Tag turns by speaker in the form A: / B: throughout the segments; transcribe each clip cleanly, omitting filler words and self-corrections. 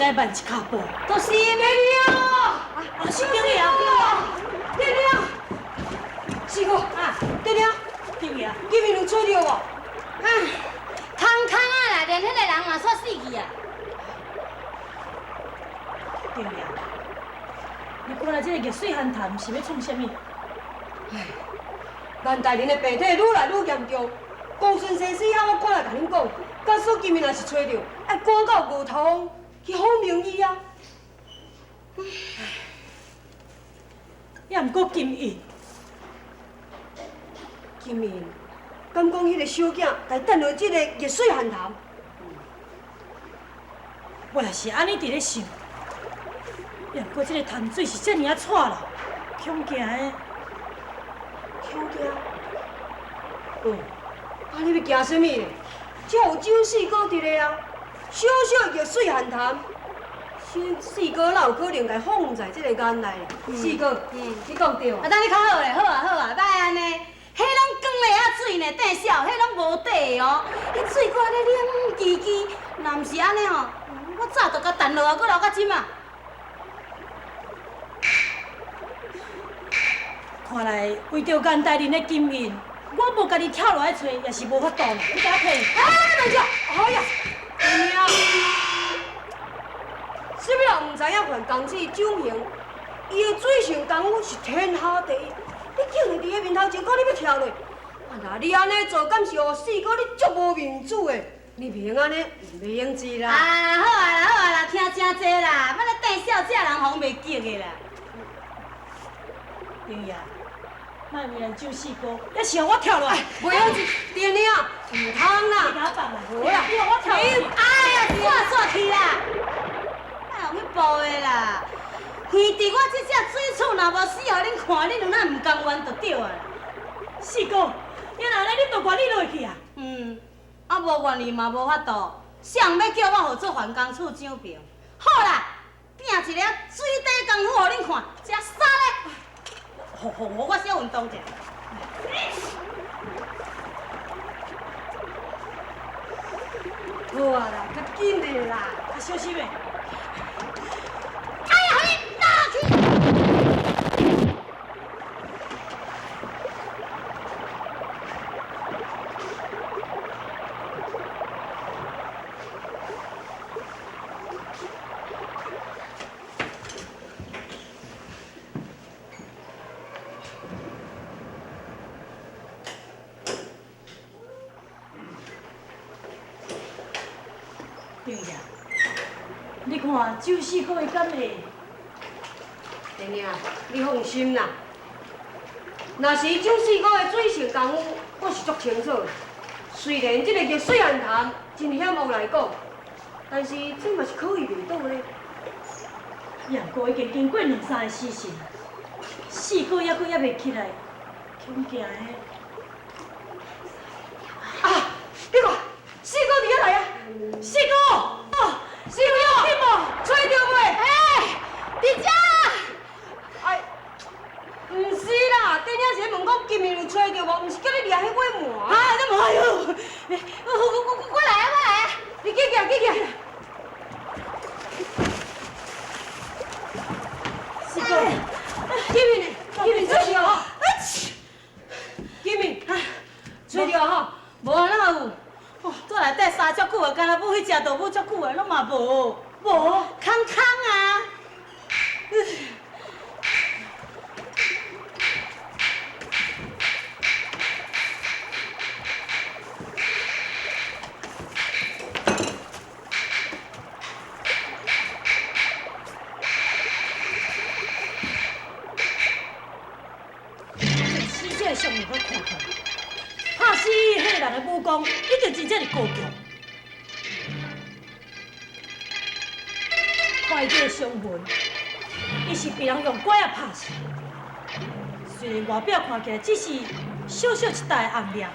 A: 该慢一脚步。
B: 就是妹妹啊！
A: 是丁爷啊！
B: 丁爷，师傅啊，丁爷，
A: 丁爷，
B: 你面有找到无？
C: 空空啊啦，连迄个人嘛煞死去啊！
A: 丁爷，你看来这个热水寒潭是要创啥物？
B: 唉，咱大人的病体愈来愈严重，公孙先生啊，我赶来甲恁讲，假使今日若是找着，要赶到牛头去访名医啊。
A: 也毋过金印，
B: 金印，敢讲迄个小囝该等落这个热水寒潭？
A: 我也是安尼伫咧想。也毋过这个潭水是遮尔啊臭啦，恐惊的。
B: 恐惊？你要惊什么呢？只有周四哥伫咧啊，小小热水寒潭。四哥哪有可能该放在这个眼内？四哥，你讲对啊？
C: 等你较好咧，好啊好啊，莫安尼，迄拢光咧啊水呢，底小，迄拢无底哦，迄水管咧冷叽叽，若毋是安尼吼，我早就甲弹落啊，搁流到即嘛。
A: 看来为着眼大人的金印，我无家己跳落来找，也是无法度啦。你甲我骗？
B: 等一下，哎呀，娘！是不是唔知影换公司酒瓶，伊的水性功夫是天下第一。你竟然伫个面头前讲你要跳落，那你安尼做，敢是互四哥你足无面子的？你袂安尼，袂用子啦。
C: 好啊啦好啊啦，听真济啦，要咧等小姐人防袂记的啦。
A: 丁爷，莫为人周四哥，也是互我跳落来。
B: 袂用子，爹娘，唔通啦。
A: 你甲我放啦。
B: 好啦，
A: 你互我跳落去。
C: 哎呀，煞去啦！哎有去报的啦！远伫我这只水厝，若无死互恁看，恁有哪唔甘愿就对啊啦。
A: 四哥，原来你都愿意落去啊？
C: 啊无愿意嘛无法度，谁要叫我互做环工处长兵？好啦，拼一个水底功夫互恁看，食啥咧？我小运动者。
B: 好啊啦，较紧的啦，
A: 啊，小心诶！
C: 哎呀，你哪去？
A: 丁爷，你看周四哥会敢会？
B: 爹娘，你放心啦。若是周四哥的水性功夫，我是足清楚的。虽然这个热水寒潭真险恶来讲，但是这嘛是可以袂到的。
A: 也毋过已经经过2、3个死神，四哥还阁也袂起来，恐惊的。
B: 啊！你看，四哥伫遐来啊！
A: 四哥，四哥有听无？
B: 找到袂？
C: 伫遮。
B: 哎，唔是啦，爹娘是问讲今日有找到无？唔是叫你掠迄尾毛。
C: 你无哟！我来啊，我来啊！
B: 你去行，去行。
A: 四哥，
B: 金明，金明找到吼？金明，找到吼？
C: 无哪有？住内底3足久啊，干那母迄只动物足久啊，拢嘛无，空空啊！
A: 死者的相片我看看，拍死迄个人的武功，一定真正是高强。看伊这个伤痕，伊是被人用拐仔拍死。虽然外表看起来只是小小一带的红亮，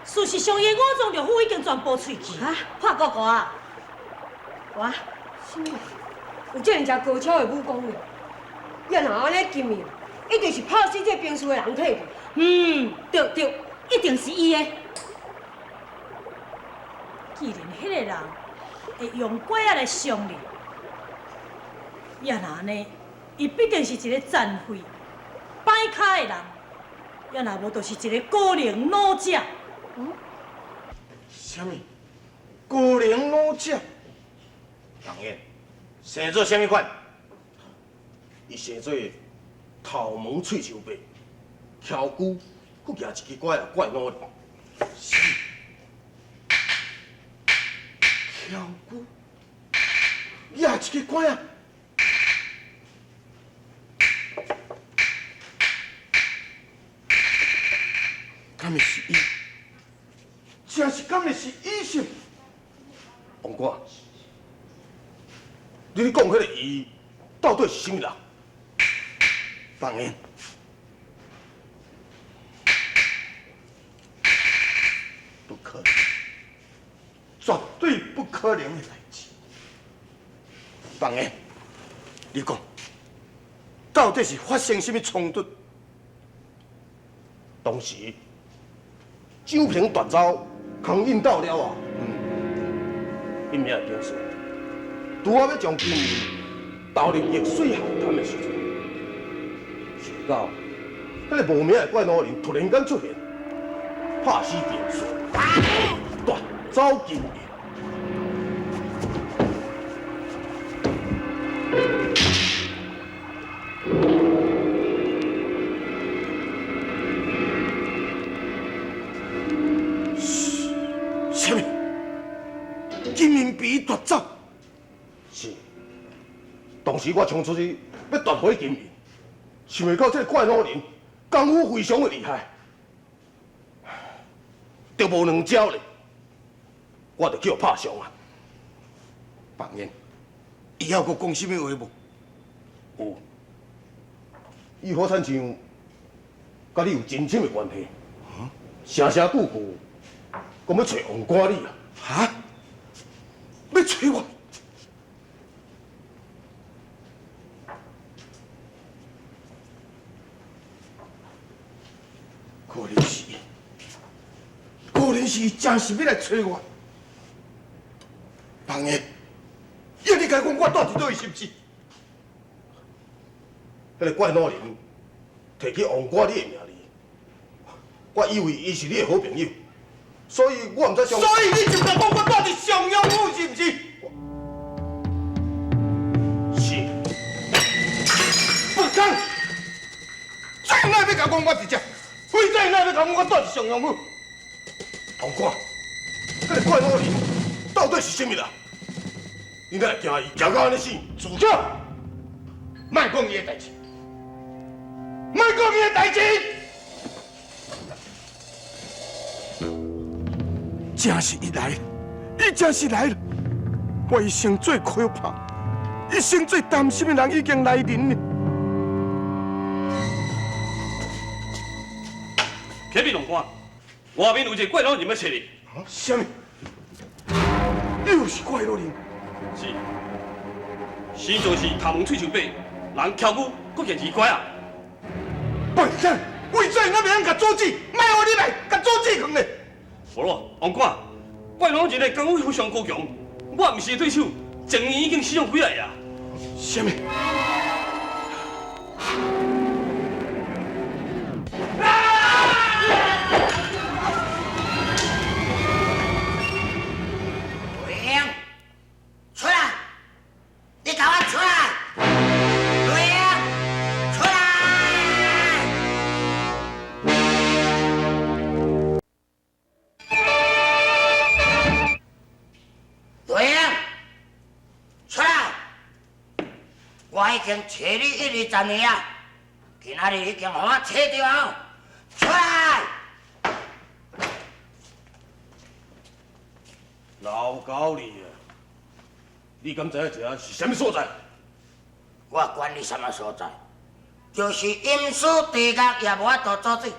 A: 事实上伊的五脏六腑已经全部碎去。
C: 拍哥哥啊！
B: 哇，什么？有这样高超的武功呢？要若安尼金面，一定是拍死这兵士的人体。
C: 对，一定是伊的。
A: 既然迄个人会用拐仔来伤你，也若安尼，伊必定是一个残废、歹脚的人，也若无就是一个高龄老者。
D: 什么？高龄老者？唐燕，生做什么款？伊生做头毛喙手白，翘骨，佫举一支拐怪脑的。是。翘骨，举一支拐啊！敢会是伊？真是敢会是医生？王官，你讲迄个伊到底是什么人？放言，不可能，绝对不可能的代志。放言，你讲，到底是发生什么冲突？当时，周平夺走，空引到了啊！因命定数，拄好要将金银投入易水寒潭的时阵，想到迄个无名的怪老人突然间出现，拍死定数，夺走金银。什么？金银被伊夺走？是。当时我冲出去要夺回金银，想袂到这个怪老人功夫非常的厉害，就无两招咧，我就叫拍伤啊。放言，以后佫讲什么话无？有，伊好亲像甲你有真深的关系，声声句句。讲要找王官你啊？哈？要找我？可能是伊真是要来找我。放个，要你甲讲我到底对伊是不是？迄个怪老人提起王官你的名字，我以为伊是你的好朋友。所以我唔知上。所以你就甲讲我到底上阳府是不是？是。不敢！最哪要甲讲我一只？非最哪要甲讲我到底上阳府？王官，迄个怪老人到底是什么人？你哪会惊伊行到安尼死？住手！莫讲伊的代志，莫讲伊的代志。真是伊来了，伊真是来了！我一生最可怕、一生最担心的人已经来临了。
E: 启禀龙官，外面有一个怪老人要找你。
D: 什么？又是怪老人？
E: 是。身状是头毛喙手白，人翘骨，佫健奇怪啊！
D: 笨蛋！为怎我袂晓甲阻止？莫互你来甲阻止去呢？
E: 无咯，王官，怪老人的功夫非常高强，我毋是对手，前年已经使用回来啊。
D: 什么？
F: 瑞英，出来！你给我出来！瑞英，出来！瑞英，出来！我已经找你1、2、3年啊，今仔日已经互我找到，出来！
D: 老高你啊！你敢知影这是什么所在？
F: 我管你什么所在，就是阴司地狱也无法度阻止。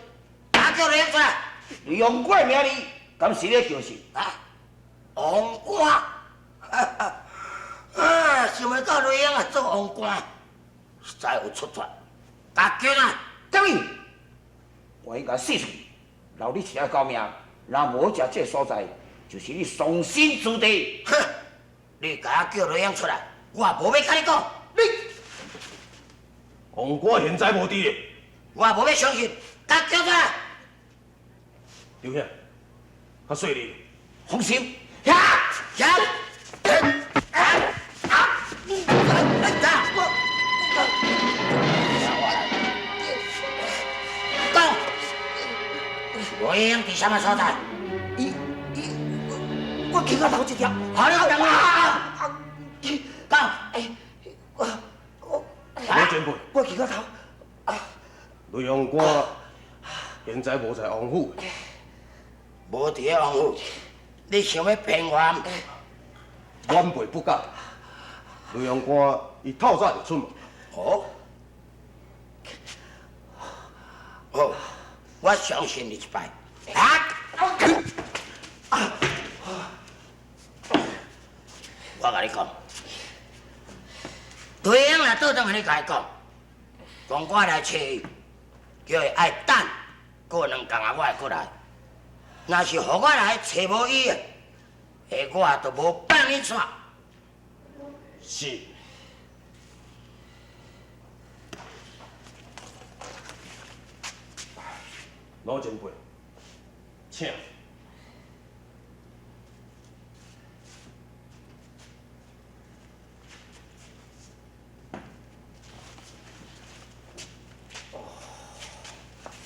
F: 打叫你出来！你用我名字，敢是咧叫是啊？王官，啊！想袂到瑞英啊做王官，实在有出头。大叫啊！等于我应该死出去，留你吃高命。若无食这所在，就是你丧身之地。哼！你甲我叫瑞英出来，我无要甲你讲。你。
D: 王官现在无伫咧。
F: 我无要相信，甲叫出来！
D: 刘兄，较细哩。
F: 放心，呀！讲，罗英伫什么所在？我骑到头一条，好了，等啊！讲，
D: 罗前辈，
F: 我骑到头。
D: 雷王官现在无在王府，
F: 无伫咧王府，你想要骗我？
D: 晚辈不敢。雷王官伊透早就出门。
F: 哦，好，我相信你一摆。我甲你讲，对英若倒转甲你甲伊讲，讲我来找伊，叫伊爱等过2工啊，我会过来。若是互我来找无伊的，下我就无放你煞。
D: 是。老前辈，请。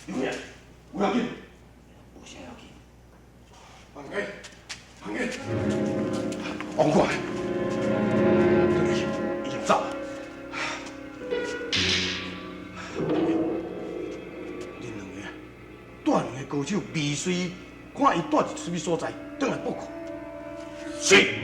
D: 刘兄，有要紧？
F: 有啥要紧？
D: 行个，王官，你已经走了。恁两个带两个高手未遂，看伊带伫什么所在，转来报告。是。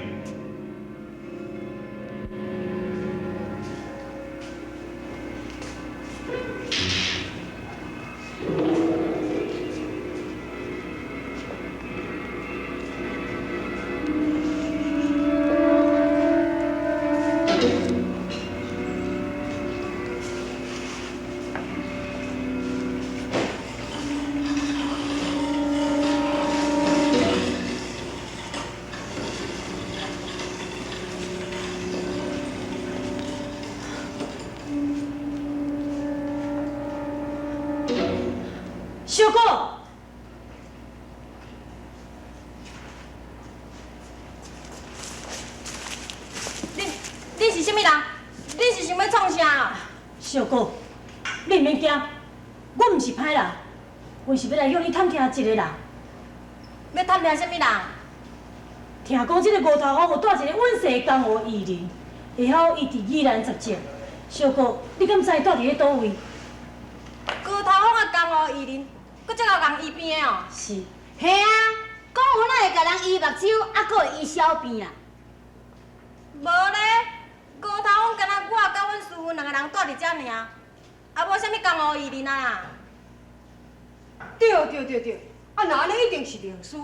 A: 小哥，
C: 你是什么人？你是想要创啥？
A: 小哥，你免惊，我毋是歹人，我是要来约你探听一个人。
C: 要探听什么人？
A: 听讲这个五头红有带一个稳世江湖艺人，下好伊伫宜兰执政。小哥，你敢知伊住伫咧倒位？
C: 高头风啊，江湖艺人，搁才有人医病的哦。
A: 是。
C: 嘿啊，讲有哪会甲人医目睭，啊，搁会医小病啊？无咧，高头风敢若我甲阮师傅2个人住伫遮尔，啊，无啥物江湖艺人啊。
B: 对，啊，那安尼一定是良师。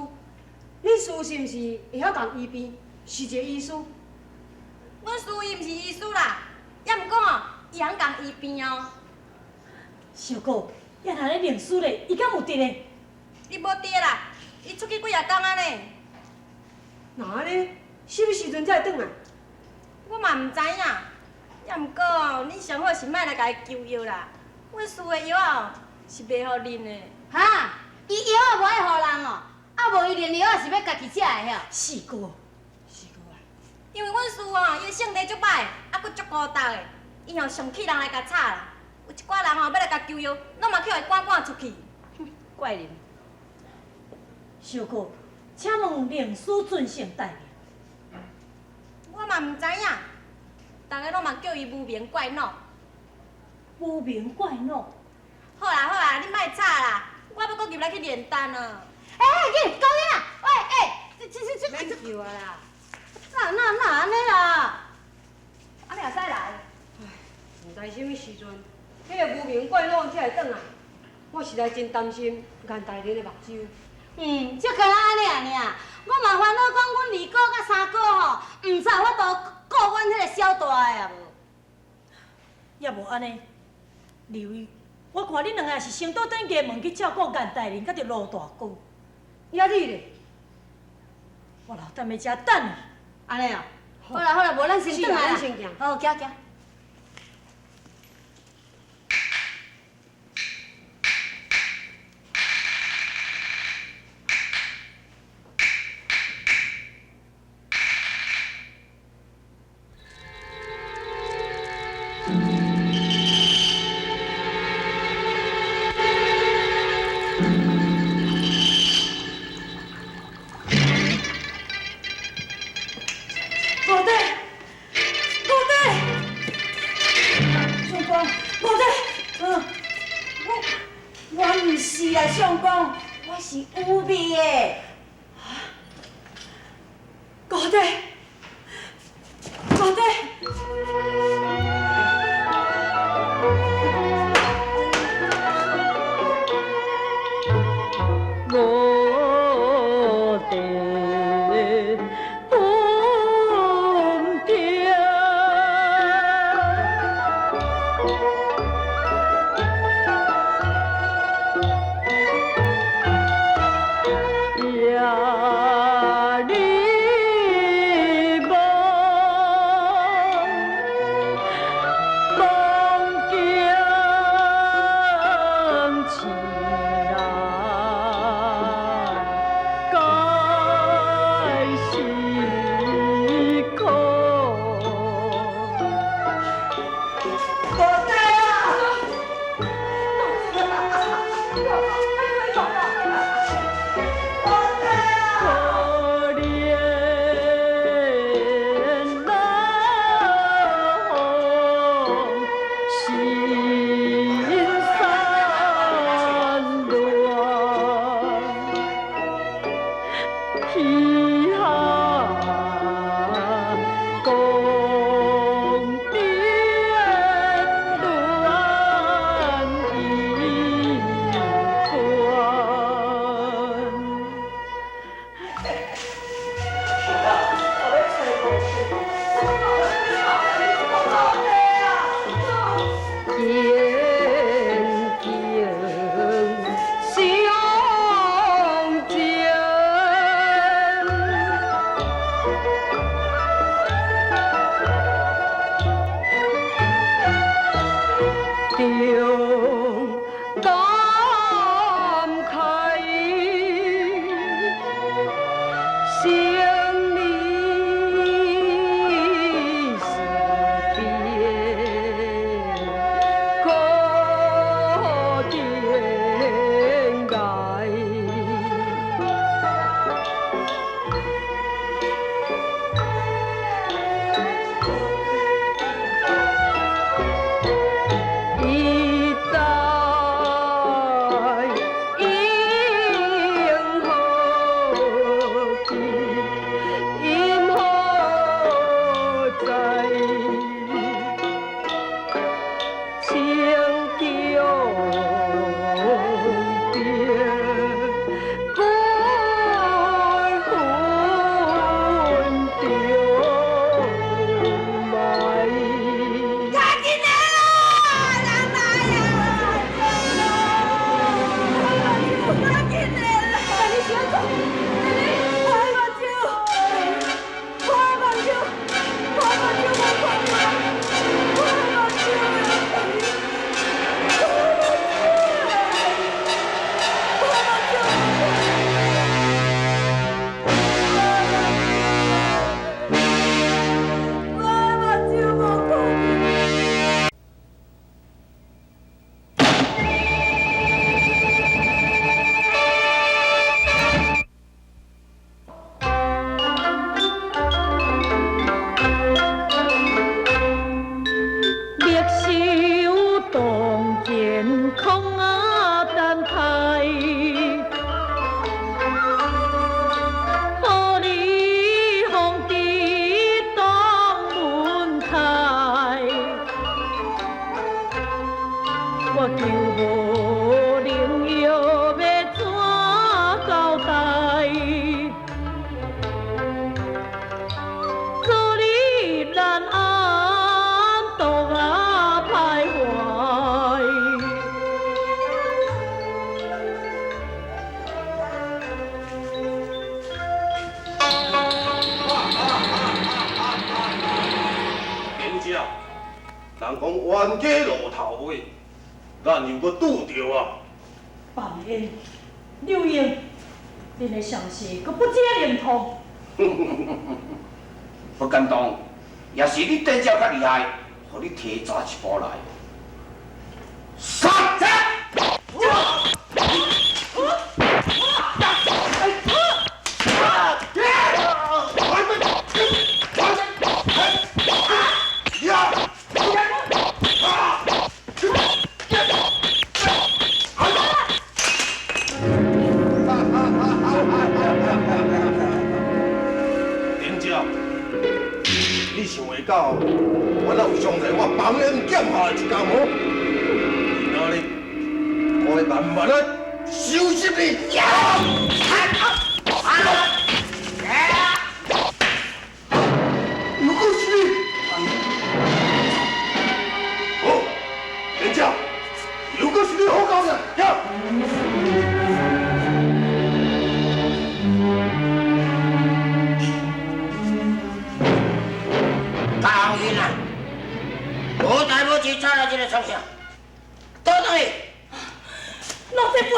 B: 恁师是毋是会晓共医病？是一个医师？
C: 阮师傅伊毋是医师啦，也毋过哦，伊通共医病哦。
A: 小哥，也若咧练书咧，伊敢有伫咧？
C: 伊无伫啦，伊出去几啊工啊呢？
B: 那安尼，什么时阵才会转来？
C: 我嘛毋知影，也毋过恁上好是莫来甲伊求药啦。阮师的药哦是卖互恁的。哈，伊药啊无爱互人哦，啊无伊炼药啊是要家己食的晓。
A: 是哥，
C: 因为阮师哦，伊的性地足歹，啊佫足孤单的，伊吼上气人来甲吵啦。有一寡人吼要来甲求药，拢嘛叫伊赶出去。怪人。
A: 小哥，请问练书尊姓大名？
C: 我嘛毋知影，大家拢嘛叫伊无名怪脑。
A: 无名怪脑。
C: 好啦，你莫吵啦，我要搁入来去炼丹啊。高音啊！喂，
B: 免叫啊啦！
C: 哪安尼啦？安尼也使来？
B: 毋知什么时阵，迄个无名怪佬才会转来。我实在真担心眼大人的目睭。
C: 只可能安尼尔。我嘛烦恼讲，阮2哥甲3哥吼，毋才有法度顾阮迄个小大的啊无。
A: 也无安尼，刘宇，我看恁2个是先倒转家门去照顾颜大人，甲着罗大哥。
B: 呀你咧？
A: 我留踮咧遮等你。
C: 安尼啊？好啦，无咱先转来啦。
B: 是咱先行
C: 好，行。也想讲我是有味的。
A: 高弟，高弟。
G: 我的本家，呀你梦梦见起来。该是苦，
C: 无在啊！
G: 可怜那心散乱。天下公殿乱一团。眼睛相见。中感慨，生离死别，可天涯。一代英何其因何在？情叫别，孤魂丢埋。烈手当剑，空啊等待，何里红地当门开？我求无能药要怎交代？做你难安独啊徘徊。
D: 人家，人讲冤家路头尾，咱又搁拄着啊！
A: 范英、刘英，恁的相是阁不知灵通。
F: 不敢当，也是你顶招较厉害，互你提早一步来。杀！
D: 想袂到，我哪有伤在我房人剑下的一家伙，今仔日我会慢慢的收拾你。如果是你，哦，人家，如果是你好搞的，呀！
F: 大红云啊，无代无志吵来这个创啥？倒转去！
A: 老前辈，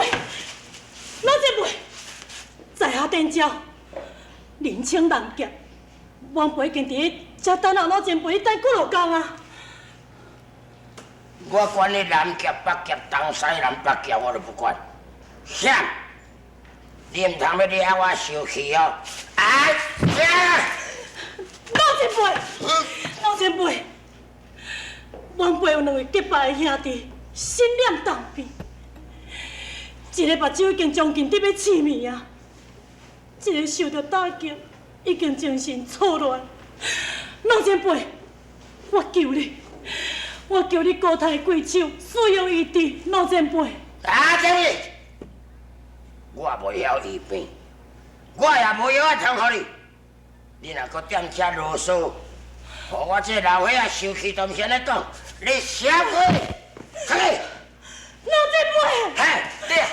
A: 老前辈，在下点招，人情人劫，晚辈经伫遮等候老前辈等几落工啊？
F: 我管你南夹北夹东西南北夹，我都不管。啥？你唔通要惹我生气哦！哎呀！
A: 老前辈，老前辈，晚辈有两位结拜的兄弟，心念当边，一个目睭已经将近得要痴迷啊，一个受到打击，已经精神错乱。老前辈，我求你，我求你高抬贵手，使用医治。老前辈，
F: 打正你！我袂晓医病，我也无药啊通予你。你若搁踮遮啰嗦，互我这老伙仔生气，都毋是安尼讲。你啥货？出去！
A: 老前辈。
F: 嘿，对。